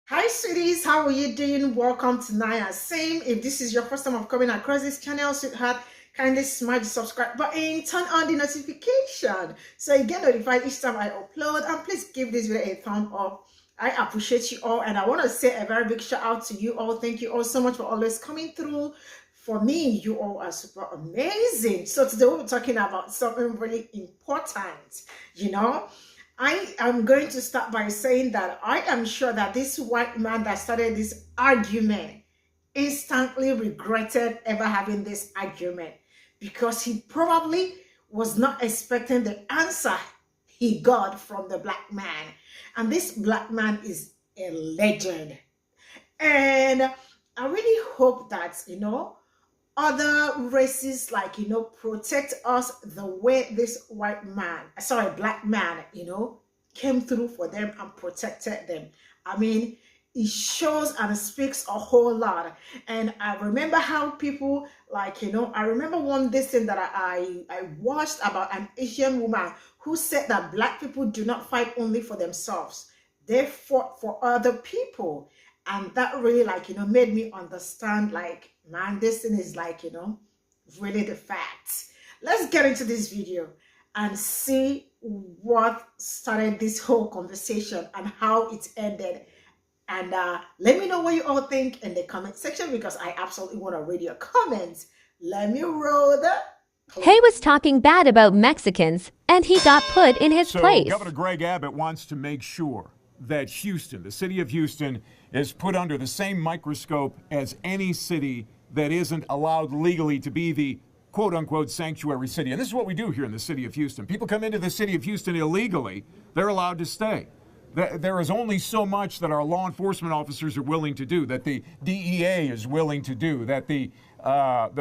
Hi sweeties, how are you doing? Welcome to Naya. Same, if this is your first time of coming across this channel, sweetheart, kindly smash the subscribe button, turn on the notification so you get notified each time I upload, and please give this video a thumb up. I appreciate you all, and I want to say a very big shout out to you all. Thank you all so much for always coming through. For me, you all are super amazing. So today we're talking about something really important, you know. I am going to start by saying that I am sure that this white man that started this argument instantly regretted ever having this argument, because he probably was not expecting the answer he got from the black man. And this black man is a legend. And I really hope that, other races, like, protect us the way this black man, came through for them and protected them. I mean, it shows and speaks a whole lot. And I remember how people, like, I remember one this thing that I watched about an Asian woman who said that black people do not fight only for themselves, they fought for other people. And that really, like, made me understand, like, man, this thing is, like, really the facts. Let's get into this video and see what started this whole conversation and how it ended. And let me know what you all think in the comment section, because I absolutely want to read your comments. Let me roll the He was talking bad about Mexicans, and he got put in his place. Governor Greg Abbott wants to make sure that Houston, the city of Houston, is put under the same microscope as any city that isn't allowed legally to be the quote-unquote sanctuary city. And this is what we do here in the city of Houston. People come into the city of Houston illegally, they're allowed to stay. There is only so much that our law enforcement officers are willing to do, that the DEA is willing to do, that the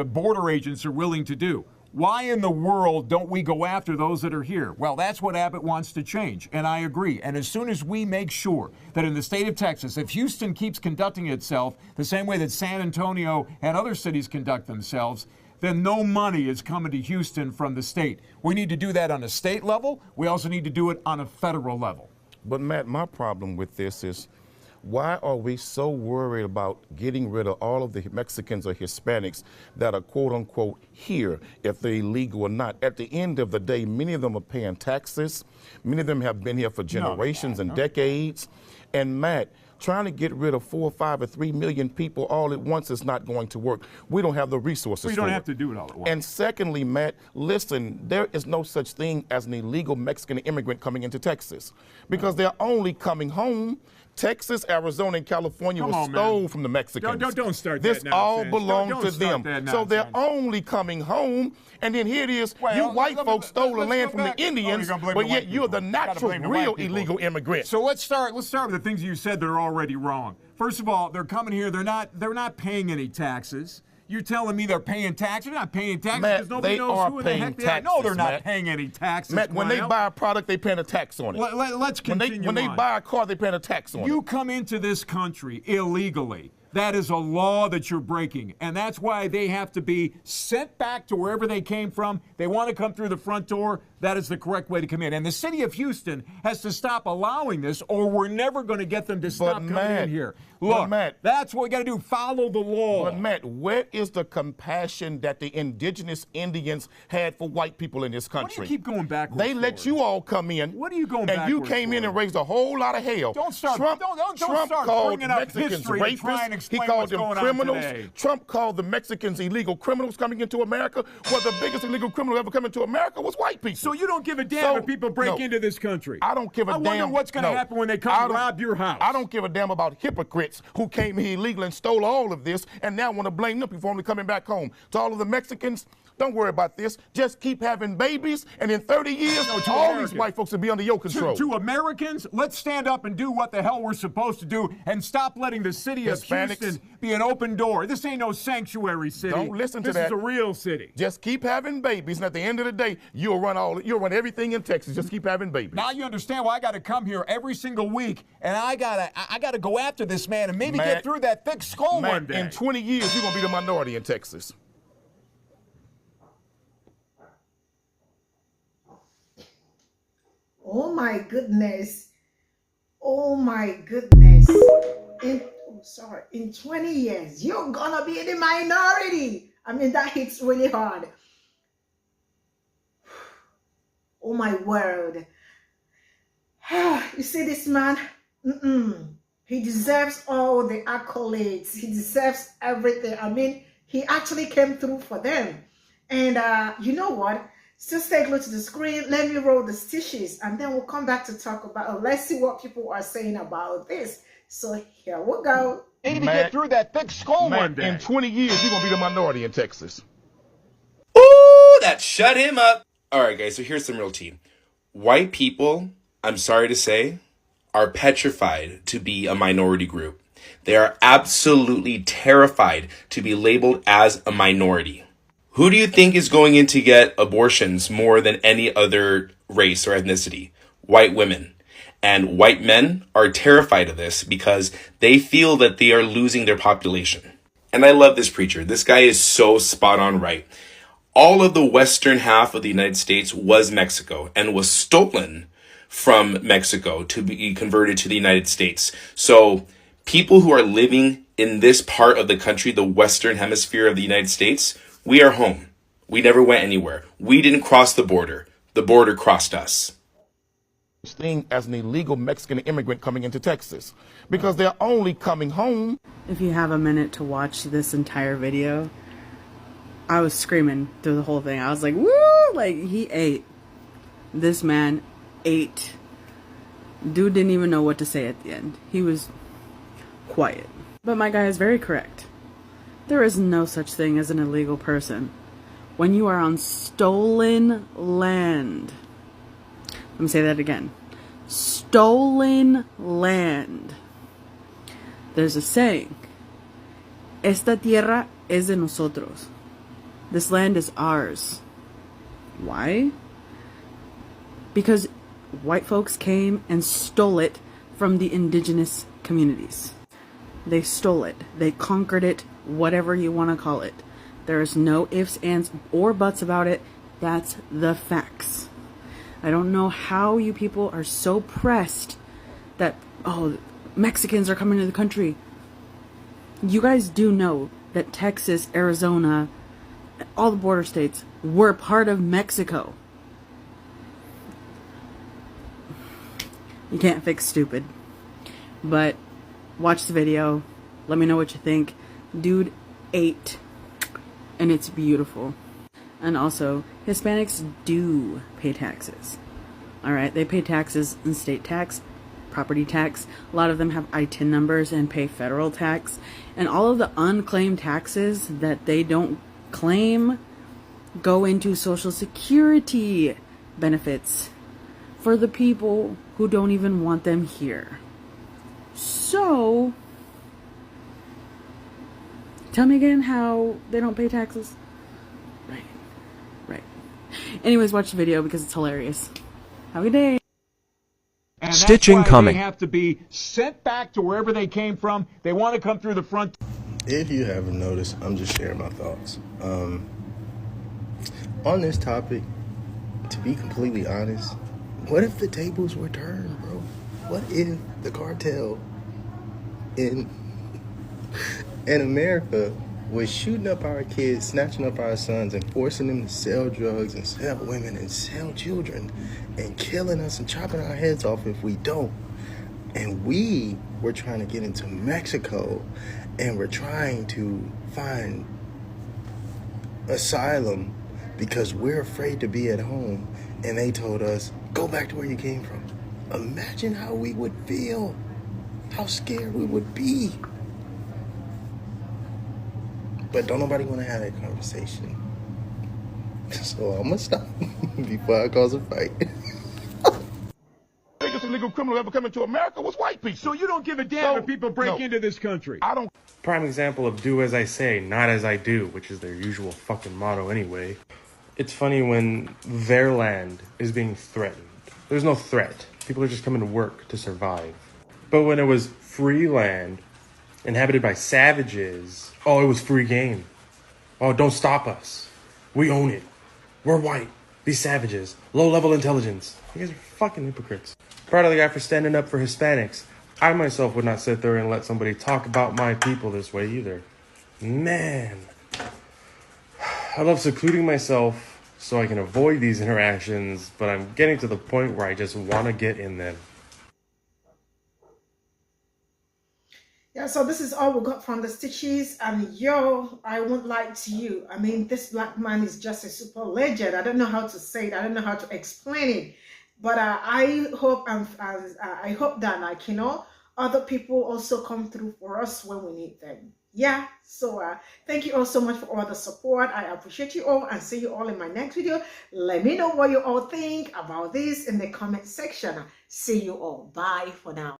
border agents are willing to do. Why in the world don't we go after those that are here? Well, that's what Abbott wants to change, and I agree. And as soon as we make sure that in the state of Texas, if Houston keeps conducting itself the same way that San Antonio and other cities conduct themselves, then no money is coming to Houston from the state. We need to do that on a state level. We also need to do it on a federal level. But Matt, my problem with this is, why are we so worried about getting rid of all of the Mexicans or Hispanics that are quote unquote here, if they're illegal or not? At the end of the day, many of them are paying taxes. Many of them have been here for generations and decades. And Matt, trying to get rid of 4 or 5 or 3 million people all at once is not going to work. We don't have the resources. We don't have to do it all at once. And secondly, Matt, listen, there is no such thing as an illegal Mexican immigrant coming into Texas, because they're only coming home. Texas, Arizona, and California was stole from the Mexicans. Don't start this that all nonsense. belonged to them. So they're only coming home. And then here it is, you white folks stole the land from the Indians, but yet you're the natural, real illegal immigrant. So let's start with the things you said that are already wrong. First of all, they're coming here. They're not paying any taxes. You're telling me they're paying taxes? They're not paying taxes because nobody knows who in the heck they are. No, they're not paying any taxes. Matt, when they buy a product, they paying a tax on it. Let's continue. When they buy a car, they paying a tax on it. You come into this country illegally. That is a law that you're breaking, and that's why they have to be sent back to wherever they came from. They want to come through the front door. That is the correct way to come in. And the city of Houston has to stop allowing this, or we're never going to get them to stop coming in here. Look, Matt, that's what we got to do. Follow the law. But Matt, where is the compassion that the indigenous Indians had for white people in this country? Why do you keep going backwards? They let you all come in. What are you going backwards? And you came in and raised a whole lot of hell. Don't start. Trump called bringing up Mexicans history to try and rapists. He explain called what's them going on criminals. today. Trump called the Mexicans illegal criminals coming into America. Well, the biggest illegal criminal ever coming to America was white people. So you don't give a damn if people break into this country? I don't give a damn. I wonder what's going to happen when they come to rob your house. I don't give a damn about hypocrites who came here illegally and stole all of this and now want to blame them before only coming back home. To all of the Mexicans, don't worry about this. Just keep having babies, and in 30 years, all these white folks will be under your control. To Americans, let's stand up and do what the hell we're supposed to do and stop letting the city of Houston be an open door. This ain't no sanctuary city. Don't listen to that. This is a real city. Just keep having babies, and at the end of the day, you'll run everything in Texas. Just keep having babies. Now you understand why I got to come here every single week, and I gotta go after this man and maybe get through that thick skull one day. In 20 years, you're gonna be the minority in Texas. Oh my goodness. Oh my goodness. But in 20 years, you're gonna be in the minority. I mean, that hits really hard. Oh my word. You see this man? He deserves all the accolades. He deserves everything. I mean, he actually came through for them. And you know what? Still stay glued to the screen. Let me roll the stitches, and then we'll come back to talk about, let's see what people are saying about this. So here we go. Need to get through that thick skull one day. In 20 years, you're going to be the minority in Texas. Ooh, that shut him up. All right, guys, so here's some real tea. White people, I'm sorry to say, are petrified to be a minority group. They are absolutely terrified to be labeled as a minority. Who do you think is going in to get abortions more than any other race or ethnicity? White women. And white men are terrified of this because they feel that they are losing their population. And I love this preacher. This guy is so spot on right. All of the western half of the United States was Mexico and was stolen from Mexico to be converted to the United States. So people who are living in this part of the country, the western hemisphere of the United States, we are home. We never went anywhere. We didn't cross the border. The border crossed us. Thing as an illegal Mexican immigrant coming into Texas because they're only coming home. If you have a minute to watch this entire video, I was screaming through the whole thing. I was like, woo! Like, he ate. This man ate. Dude didn't even know what to say at the end. He was quiet. But my guy is very correct. There is no such thing as an illegal person. When you are on stolen land. Let me say that again. Stolen land. There's a saying. Esta tierra es de nosotros. This land is ours. Why? Because white folks came and stole it from the indigenous communities. They stole it. They conquered it, whatever you want to call it. There is no ifs, ands, or buts about it. That's the facts. I don't know how you people are so pressed that, oh, Mexicans are coming to the country. You guys do know that Texas, Arizona, all the border states were part of Mexico. You can't fix stupid. But watch the video. Let me know what you think. Dude ate. And it's beautiful. And also, Hispanics do pay taxes. Alright, they pay taxes in state tax, property tax. A lot of them have ITIN numbers and pay federal tax. And all of the unclaimed taxes that they don't claim go into Social Security benefits for the people who don't even want them here. So, tell me again how they don't pay taxes. Right. Anyways, watch the video because it's hilarious. Have a good day. And Stitching that's why coming. They have to be sent back to wherever they came from. They want to come through the front. If you haven't noticed, I'm just sharing my thoughts. On this topic, to be completely honest, what if the tables were turned, bro? What if the cartel in America was shooting up our kids, snatching up our sons, and forcing them to sell drugs and sell women and sell children and killing us and chopping our heads off if we don't? And we were trying to get into Mexico and we're trying to find asylum because we're afraid to be at home, and they told us, go back to where you came from. Imagine how we would feel, how scared we would be. But don't nobody want to have that conversation. So I'm going to stop before I cause a fight. The biggest illegal criminal ever coming to America was white people. So you don't give a damn if people break into this country. I don't. Prime example of do as I say, not as I do, which is their usual fucking motto anyway. It's funny when their land is being threatened. There's no threat. People are just coming to work to survive. But when it was free land, inhabited by savages, oh, it was free game. Oh, don't stop us. We own it. We're white. These savages. Low-level intelligence. You guys are fucking hypocrites. Proud of the guy for standing up for Hispanics. I myself would not sit there and let somebody talk about my people this way either. Man, I love secluding myself so I can avoid these interactions, but I'm getting to the point where I just want to get in them. Yeah, so this is all we got from the stitches, and yo, I won't lie to you. I mean, this black man is just a super legend. I don't know how to say it. I don't know how to explain it, but I hope I hope that, like, you know, other people also come through for us when we need them. Yeah, so thank you all so much for all the support. I appreciate you all, and see you all in my next video. Let me know what you all think about this in the comment section. See you all. Bye for now.